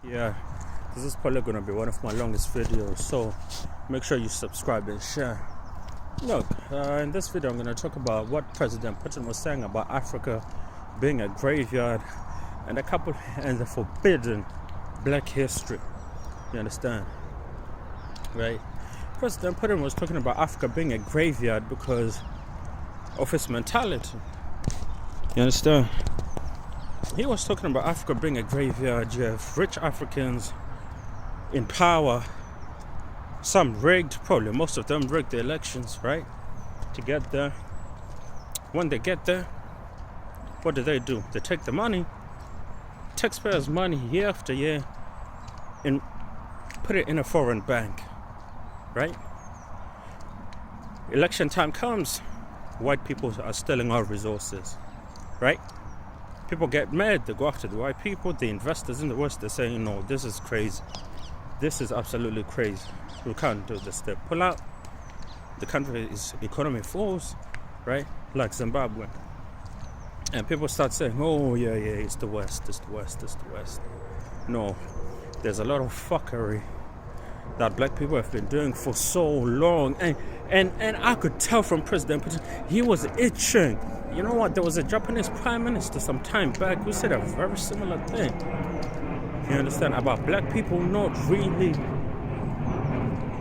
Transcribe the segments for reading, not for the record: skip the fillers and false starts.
Yeah, this is probably going to be one of my longest videos, so make sure you subscribe and share. Look, in this video I'm going to talk about what President Putin was saying about Africa being a graveyard and the forbidden black history. You understand? Right? President Putin was talking about Africa being a graveyard because of his mentality. You understand? He was talking about Africa being a graveyard. You have rich Africans in power. Some rigged, probably most of them rigged the elections, right? To get there. When they get there, what do? They take the money, taxpayers' money year after year, and put it in a foreign bank, right? Election time comes, white people are stealing our resources, right? People get mad, they go after the white people, the investors in the West, they're saying, no, this is crazy. This is absolutely crazy. We can't do this. They pull out. The country's economy falls, right? Like Zimbabwe. And people start saying, oh, yeah, it's the West, it's the West, it's the West. No, there's a lot of fuckery that black people have been doing for so long. And I could tell from President Putin, he was itching. You know what? There was a Japanese prime minister some time back who said a very similar thing. You understand? About black people not really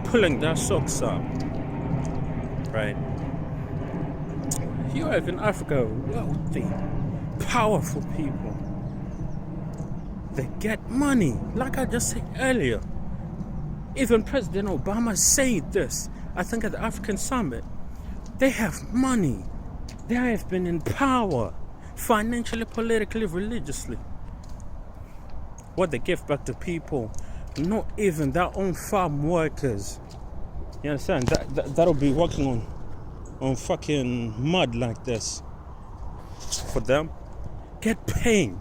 pulling their socks up. Right? You have in Africa wealthy, powerful people. They get money. Like I just said earlier. Even President Obama said this, I think at the African Summit. They have money. They have been in power, financially, politically, religiously. What they give back to people, not even their own farm workers. You understand? That'll be working on fucking mud like this. For them, get paid.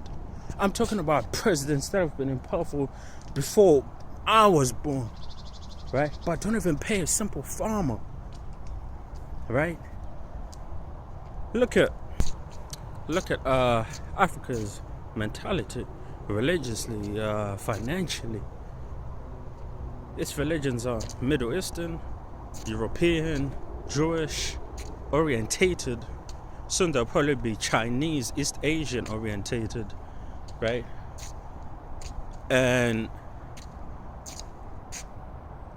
I'm talking about presidents that have been in power before I was born, right? But don't even pay a simple farmer, right? Look at Africa's mentality, religiously, financially. Its religions are Middle Eastern, European, Jewish orientated. Soon they'll probably be Chinese, East Asian orientated, right? And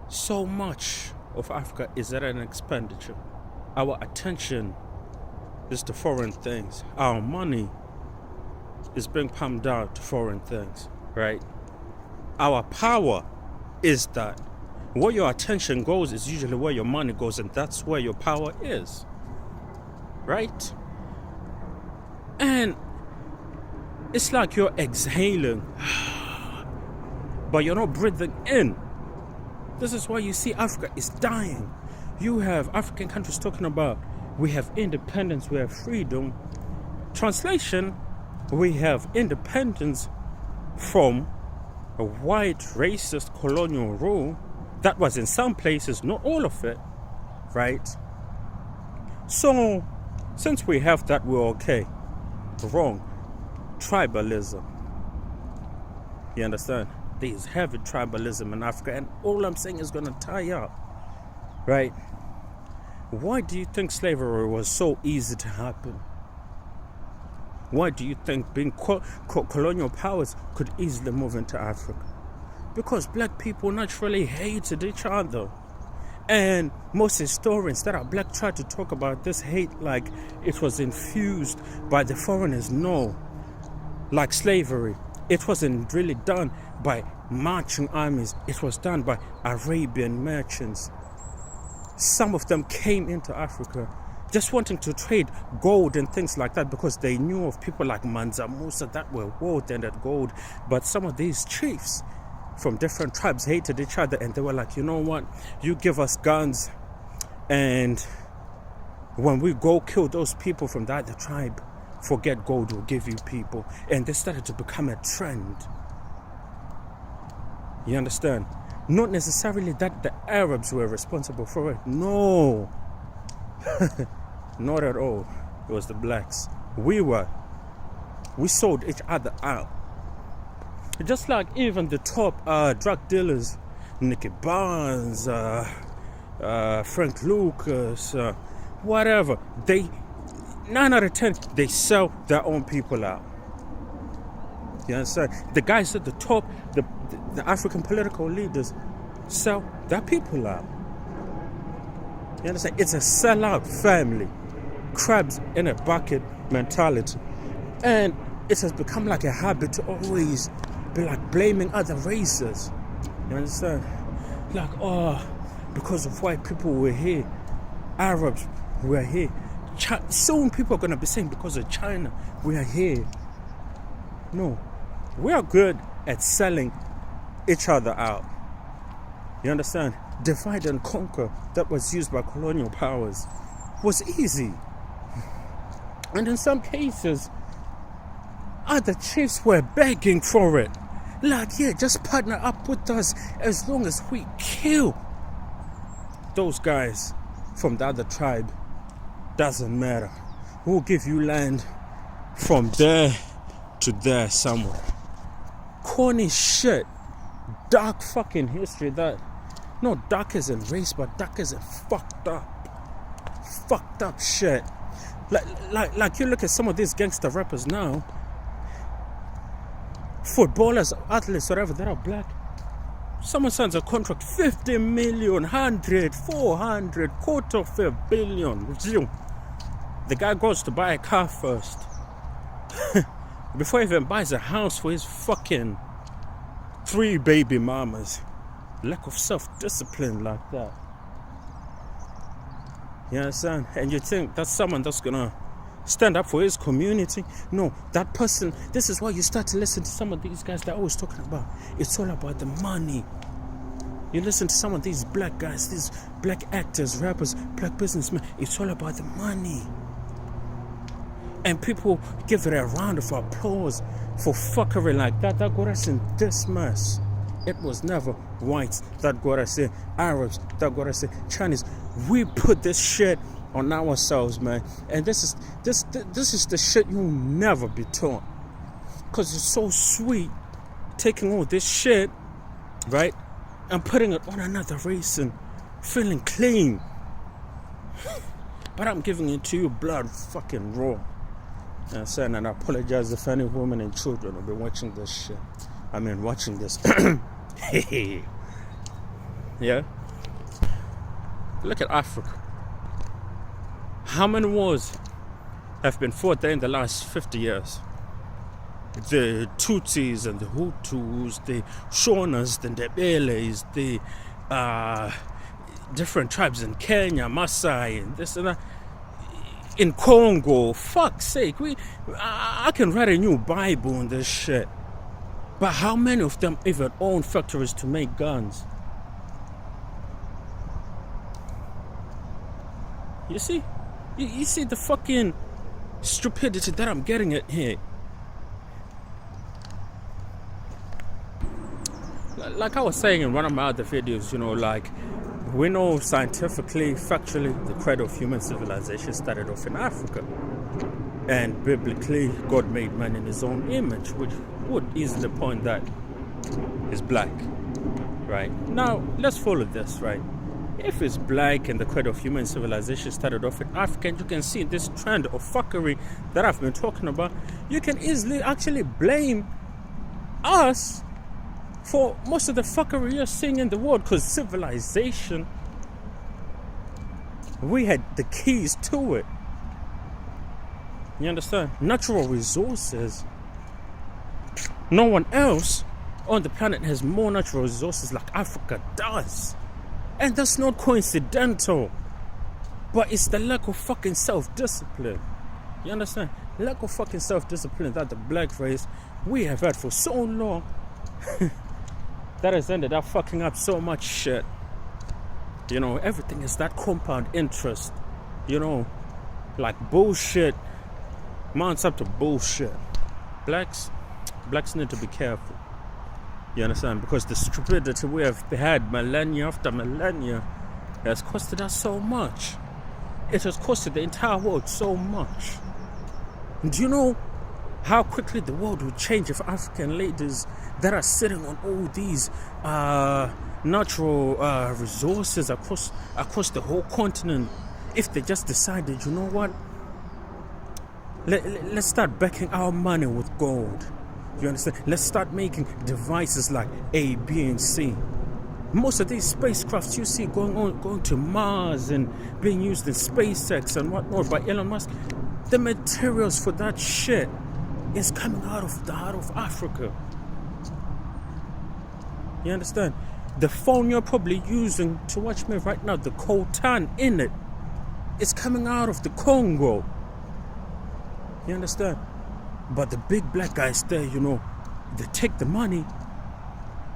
so much of Africa is at an expenditure. Our attention is to foreign things. Our money is being pumped out to foreign things, right? Our power is that where your attention goes is usually where your money goes, and that's where your power is, right? And it's like you're exhaling, but you're not breathing in. This is why you see Africa is dying. You have African countries talking about we have independence, we have freedom. Translation, we have independence from a white racist colonial rule that was in some places, not all of it, right? So, since we have that, we're okay. Wrong. Tribalism. You understand? There's heavy tribalism in Africa, and all I'm saying is going to tie up, right? Why do you think slavery was so easy to happen? Why do you think being colonial powers could easily move into Africa? Because black people naturally hated each other. And most historians that are black try to talk about this hate like it was infused by the foreigners. No. Like slavery, it wasn't really done by marching armies. It was done by Arabian merchants. Some of them came into Africa just wanting to trade gold and things like that because they knew of people like Mansa Musa that were world-ended at gold. But some of these chiefs from different tribes hated each other, and they were like, you know what, you give us guns, and when we go kill those people from the other tribe, forget gold, we'll give you people. And they started to become a trend. You understand? Not necessarily that the Arabs were responsible for it. No. Not at all. It was the blacks. We sold each other out. Just like even the top drug dealers, Nicky Barnes, Frank Lucas, whatever, they 9 out of 10 they sell their own people out. You understand? The guys at the top, the African political leaders, sell their people out. You understand? It's a sellout family, crabs in a bucket mentality, and it has become like a habit to always be like blaming other races. You understand? Like, oh, because of white people were here, Arabs were here. Soon people are gonna be saying because of China we are here. No, we are good at selling each other out. You understand? Divide and conquer that was used by colonial powers was easy. And in some cases, other chiefs were begging for it. Like, yeah, just partner up with us as long as we kill those guys from the other tribe. Doesn't matter. We'll give you land from there to there somewhere. Corny shit. Dark fucking history that, not dark as in race, but dark as in fucked up shit. Like you look at some of these gangster rappers now, footballers, athletes, whatever, that are black. Someone signs a contract, 50 million, 100, 400, $250 million. The guy goes to buy a car first. Before he even buys a house for his fucking 3 baby mamas. Lack of self-discipline like that. You understand? And you think that's someone that's gonna stand up for his community? No, that person, this is why you start to listen to some of these guys they're always talking about. It's all about the money. You listen to some of these black guys, these black actors, rappers, black businessmen, it's all about the money. And people give it a round of applause for fuckery like that. That got us in this mess. It was never whites that got us in, Arabs that got us in, Chinese. We put this shit on ourselves, man. And this is the shit you'll never be taught. Because it's so sweet taking all this shit, right, and putting it on another race and feeling clean. But I'm giving it to you blood fucking raw. And I apologize if any women and children have been watching this shit. Watching this. Yeah? Look at Africa. How many wars have been fought there in the last 50 years? The Tutsis and the Hutus, the Shonas, the Ndebeles, the different tribes in Kenya, Maasai, and this and that. In Congo, fuck's sake, I can write a new Bible on this shit. But how many of them even own factories to make guns? You see? You see the fucking stupidity that I'm getting at here. Like I was saying in one of my other videos, like, we know scientifically, factually, the cradle of human civilization started off in Africa. And biblically, God made man in his own image, which would easily point that he's black, right? Now, let's follow this, right? If it's black and the cradle of human civilization started off in Africa, and you can see this trend of fuckery that I've been talking about, you can easily actually blame us for most of the fuckery you're seeing in the world, because civilization, we had the keys to it. You understand? Natural resources. No one else on the planet has more natural resources like Africa does. And that's not coincidental. But it's the lack of fucking self-discipline. You understand? Lack of fucking self-discipline that the black race we have had for so long that has ended up fucking up so much shit. Everything is that compound interest. Like bullshit mounts up to bullshit. Blacks need to be careful. You understand? Because the stupidity we have had millennia after millennia has costed us so much. It has costed the entire world so much. And How quickly the world would change if African ladies that are sitting on all these natural resources across the whole continent, if they just decided, you know what, let's start backing our money with gold. You understand? Let's start making devices like A, B, and C. Most of these spacecrafts you see going to Mars and being used in SpaceX and whatnot by Elon Musk, the materials for that shit is coming out of the heart of Africa. You understand? The phone you're probably using to watch me right now, the coltan in it, is coming out of the Congo. You understand? But the big black guys there, you know, they take the money,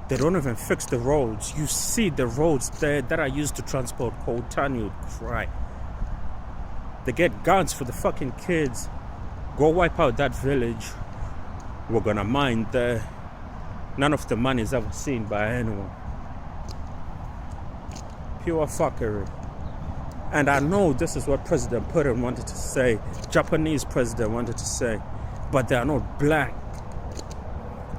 they don't even fix the roads. You see the roads there that are used to transport coltan, you'd cry. They get guns for the fucking kids. Go wipe out that village. We're gonna mine there. None of the money is ever seen by anyone. Pure fuckery. And I know this is what President Putin wanted to say, Japanese president wanted to say, but they are not black.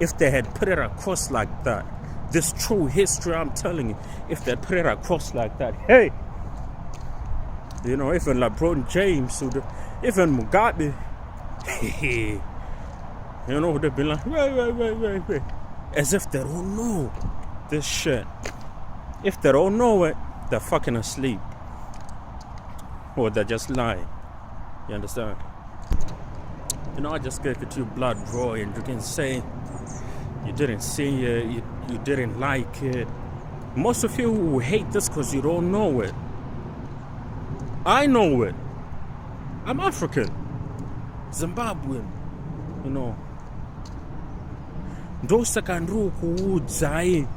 If they had put it across like that, this true history I'm telling you, if they put it across like that, hey, you know, even LeBron James, even Mugabe, you know, they'd be like, wait, as if they don't know this shit. If they don't know it, they're fucking asleep. Or they're just lying. You understand? You know, I just gave it to you blood raw, and you can say you didn't see it, you didn't like it. Most of you will hate this because you don't know it. I know it. I'm African, Zimbabwean, you know. Ndosaka ndiri kuudzai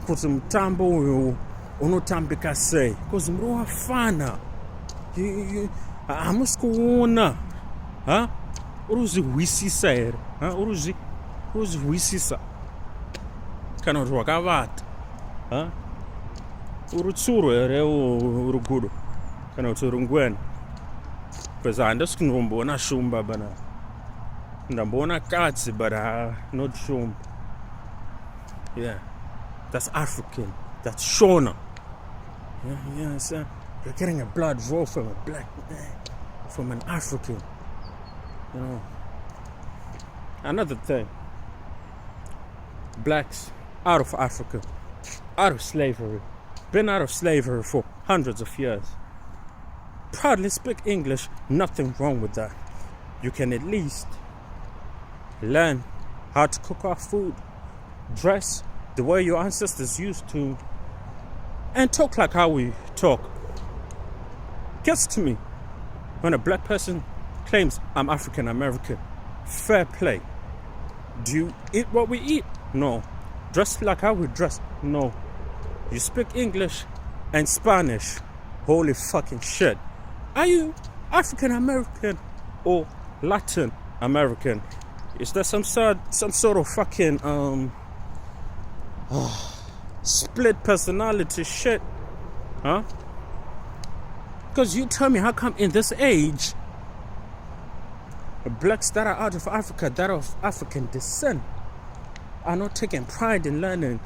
kuti mutambo uyu unotambika sei, because muri wafana. Hamusi kuona, uri kuzvihwisisa here, uri kuzvihwisisa kana kuti wakavata, uri tsuro here uri gudo kana kuti uri ngwena. Because handisi kundomboona shumba bana, ndamboona katsi but not shumba. Yeah, that's African, that's Shona. Yeah, so you're getting a blood raw from a black man, from an African, you know. Another thing, blacks out of Africa, out of slavery, been out of slavery for hundreds of years. Proudly speak English, nothing wrong with that. You can at least learn how to cook our food, dress the way your ancestors used to, and talk like how we talk. Gets to me when a black person claims I'm African American. Fair play. Do you eat what we eat? No. Dress like how we dress? No. You speak English and Spanish? Holy fucking shit. Are you African American or Latin American? Is there some sort of fucking split personality shit? Because you tell me, how come in this age, blacks that are out of Africa, that are of African descent, are not taking pride in learning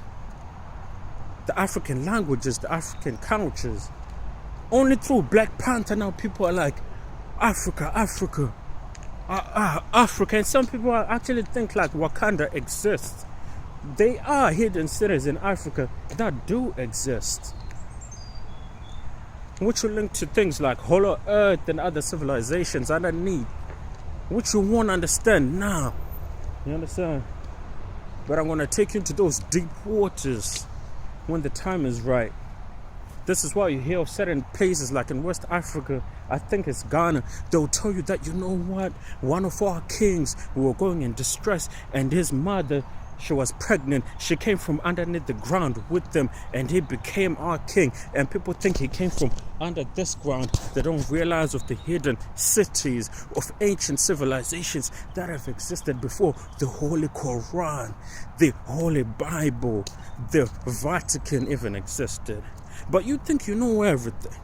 the African languages, the African cultures? Only through Black Panther now people are like, Africa, Africa. And some people actually think like Wakanda exists. They are hidden cities in Africa that do exist, which will link to things like Hollow Earth and other civilizations underneath, which you won't understand now. You understand? But I'm going to take you into those deep waters when the time is right. This is why you hear of certain places like in West Africa, I think it's Ghana, they'll tell you that, you know what, one of our kings, we were going in distress, and his mother, she was pregnant. She came from underneath the ground with them, and he became our king. And people think he came from under this ground. They don't realize of the hidden cities of ancient civilizations that have existed before the Holy Quran, the Holy Bible, the Vatican even existed. But you think you know everything,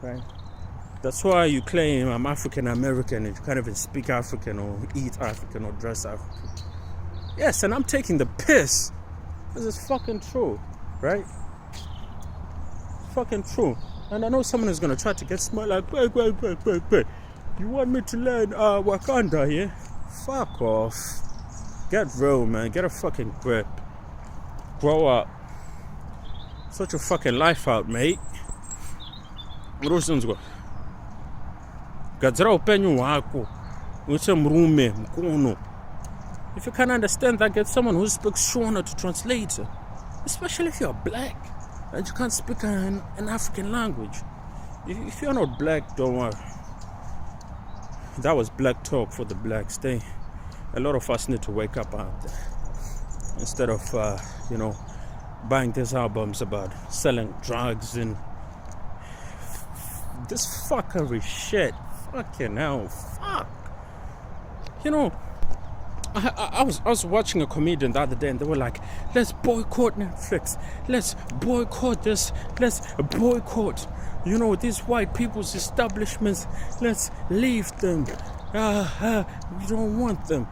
right? That's why you claim I'm African American and you can't even speak African or eat African or dress African. Yes, and I'm taking the piss. This is fucking true, right? Fucking true. And I know someone is gonna try to get smart like, wait. You want me to learn Wakanda, yeah? Fuck off. Get real, man. Get a fucking grip. Grow up. Sort your fucking life out, mate. If you can't understand that, get someone who speaks Shona to translate it. Especially if you're black and you can't speak an African language. If you're not black, don't worry. That was black talk for the blacks. A lot of us need to wake up out there. Instead of, buying these albums about selling drugs and this fuckery shit. Fucking hell, fuck. I was watching a comedian the other day and they were like, let's boycott Netflix. Let's boycott this. Let's boycott, these white people's establishments. Let's leave them. We don't want them.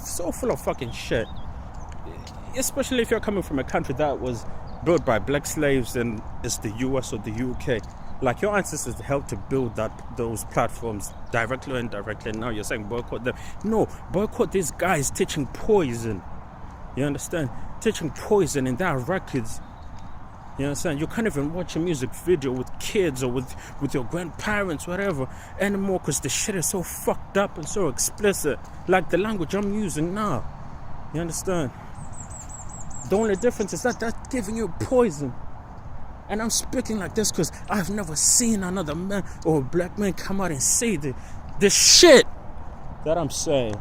So full of fucking shit. Especially if you're coming from a country that was built by black slaves and it's the US or the UK. Like your ancestors helped to build those platforms directly or indirectly. And now you're saying boycott them. No, boycott these guys teaching poison. You understand? Teaching poison in their records. You understand? You can't even watch a music video with kids or with your grandparents, whatever, anymore because the shit is so fucked up and so explicit. Like the language I'm using now. You understand? The only difference is that that's giving you poison. And I'm speaking like this because I've never seen another man or a black man come out and say the shit that I'm saying.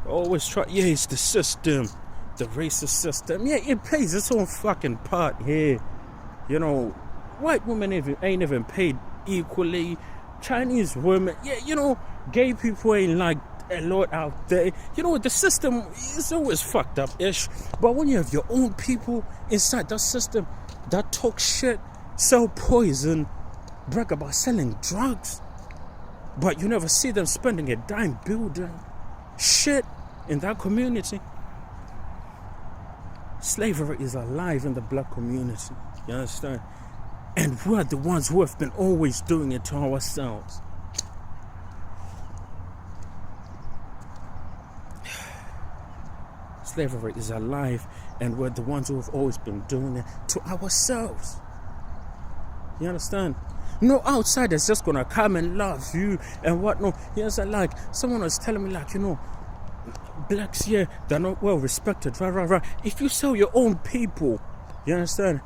Always try, it's the system, the racist system. Yeah, it plays its own fucking part here. White women ain't even paid equally. Chinese women, gay people ain't like a lot out there. The system is always fucked up-ish. But when you have your own people inside that system that talk shit, sell poison, brag about selling drugs, but you never see them spending a dime building shit in that community. Slavery is alive in the black community. You understand? And we're the ones who have been always doing it to ourselves. Slavery is alive, and we're the ones who have always been doing it to ourselves. You understand? No outsider's just gonna come and love you and whatnot. You understand? Like someone was telling me, blacks here, they're not well respected. Right. If you sell your own people, you understand?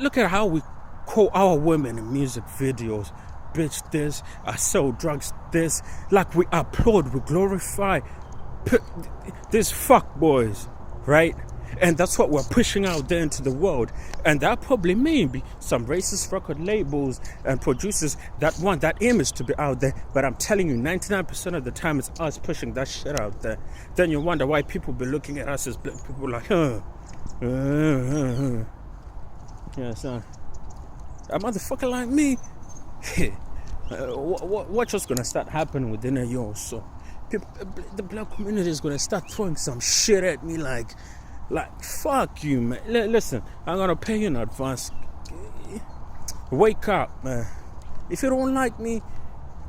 Look at how we call our women in music videos. Bitch this, I sell drugs this. Like we applaud, we glorify these fuck boys, right? And that's what we're pushing out there into the world. And that probably mean some racist record labels and producers that want that image to be out there. But I'm telling you, 99% of the time it's us pushing that shit out there. Then you wonder why people be looking at us as black people like, Yeah, son. A motherfucker like me, what's just gonna start happening within a year or so? The black community is gonna start throwing some shit at me like fuck you, man. Listen, I'm gonna pay you in advance. Wake up, man. If you don't like me,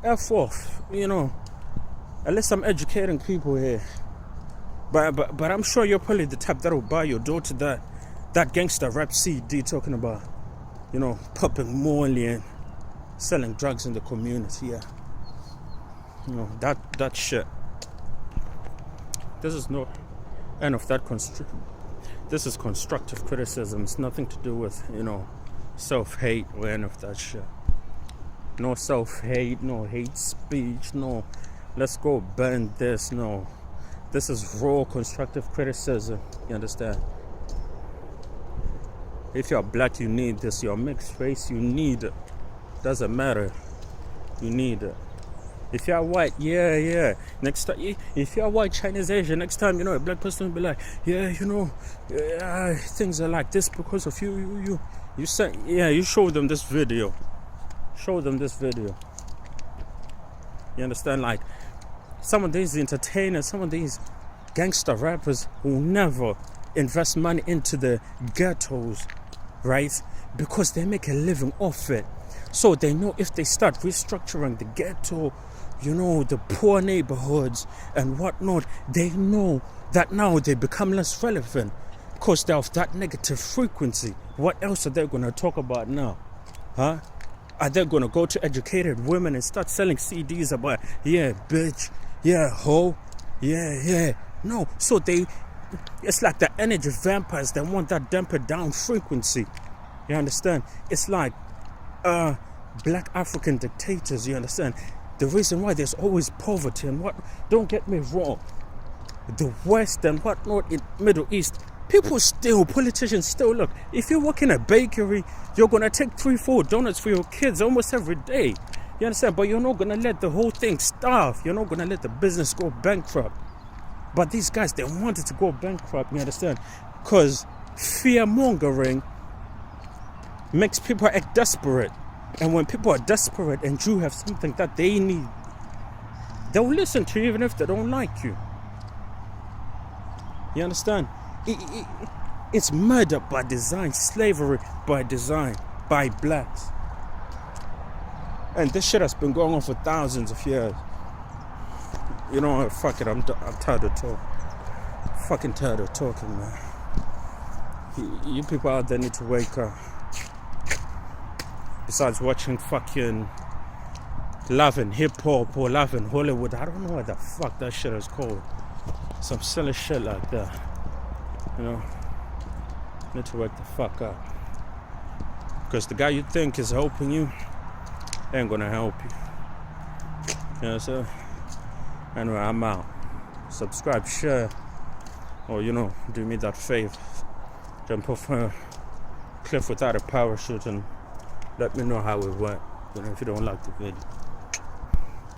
F off. At least I'm educating people here. But I'm sure you're probably the type that'll buy your daughter that gangster rap CD talking about, popping Molly and selling drugs in the community. Yeah. That shit. This is no end of that this is constructive criticism. It's nothing to do with, self-hate or any of that shit. No self-hate, no hate speech, no let's go burn this, no. This is raw constructive criticism, you understand? If you're black, you need this. You're mixed race, you need it. Doesn't matter. You need it. If you're white, yeah. Next time, if you're white, Chinese, Asian, next time, a black person will be like, things are like this because of you. You say, you show them this video. Show them this video. You understand? Like, some of these entertainers, some of these gangster rappers will never invest money into the ghettos, right? Because they make a living off it. So they know if they start restructuring the ghetto, the poor neighborhoods and whatnot, they know that now they become less relevant because they're of that negative frequency. What else are they going to talk about now? Huh? Are they going to go to educated women and start selling CDs about, yeah, bitch, yeah, hoe, yeah. No, so it's like the energy vampires that want that damper down frequency. You understand? It's like black African dictators, you understand? The reason why there's always poverty and what, don't get me wrong, the West and whatnot in Middle East, politicians still, look, if you work in a bakery, you're going to take 3-4 donuts for your kids almost every day. You understand? But you're not going to let the whole thing starve. You're not going to let the business go bankrupt. But these guys, they wanted to go bankrupt, you understand? Because fear-mongering makes people act desperate. And when people are desperate and you have something that they need, they'll listen to you even if they don't like you. You understand? It's murder by design, slavery by design, by blacks. And this shit has been going on for thousands of years. Fuck it, I'm tired of talking. Fucking tired of talking, man. You people out there need to wake up. Besides watching fucking Love and Hip Hop or Love and Hollywood, I don't know what the fuck that shit is called. Some silly shit like that. Need to wake the fuck up. Because the guy you think is helping you ain't gonna help you. So anyway, I'm out. Subscribe, share, or do me that favor. Jump off a cliff without a parachute and let me know how it went, if you don't like the video.